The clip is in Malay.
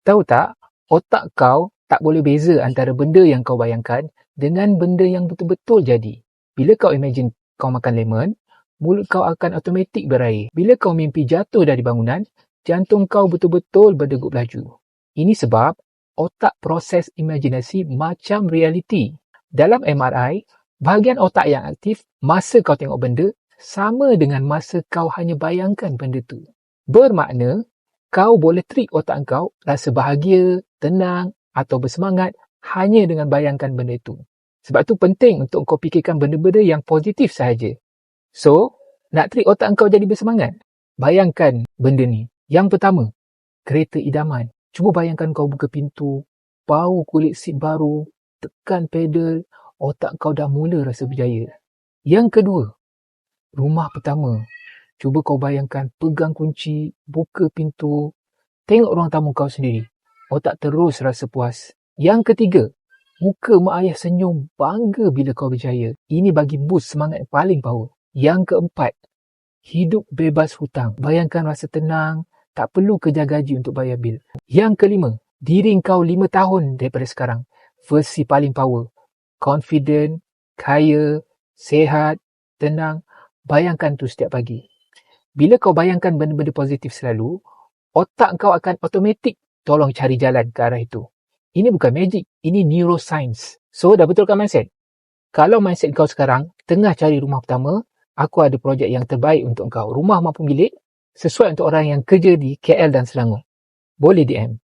Tahu tak, otak kau tak boleh beza antara benda yang kau bayangkan dengan benda yang betul-betul jadi. Bila kau imagine kau makan lemon, mulut kau akan automatik berair. Bila kau mimpi jatuh dari bangunan, jantung kau betul-betul berdegup laju. Ini sebab otak proses imaginasi macam realiti. Dalam MRI, bahagian otak yang aktif masa kau tengok benda sama dengan masa kau hanya bayangkan benda tu. Bermakna, kau boleh trik otak kau rasa bahagia, tenang atau bersemangat hanya dengan bayangkan benda itu. Sebab tu penting untuk kau fikirkan benda-benda yang positif sahaja. So, nak trik otak kau jadi bersemangat? Bayangkan benda ni. Yang pertama, kereta idaman. Cuba bayangkan kau buka pintu, bau kulit seat baru, tekan pedal, otak kau dah mula rasa berjaya. Yang kedua, rumah pertama. Cuba kau bayangkan pegang kunci, buka pintu, tengok ruang tamu kau sendiri. Otak terus rasa puas. Yang ketiga, muka mak ayah senyum bangga bila kau berjaya. Ini bagi boost semangat yang paling power. Yang keempat, hidup bebas hutang. Bayangkan rasa tenang, tak perlu kejar gaji untuk bayar bil. Yang kelima, diri kau 5 tahun daripada sekarang. Versi paling power. Confident, kaya, sihat, tenang. Bayangkan tu setiap pagi. Bila kau bayangkan benda-benda positif selalu, otak kau akan automatik tolong cari jalan ke arah itu. Ini bukan magic, ini neuroscience. So, dah betulkan mindset? Kalau mindset kau sekarang tengah cari rumah pertama, aku ada projek yang terbaik untuk kau. Rumah maupun bilik, sesuai untuk orang yang kerja di KL dan Selangor. Boleh DM.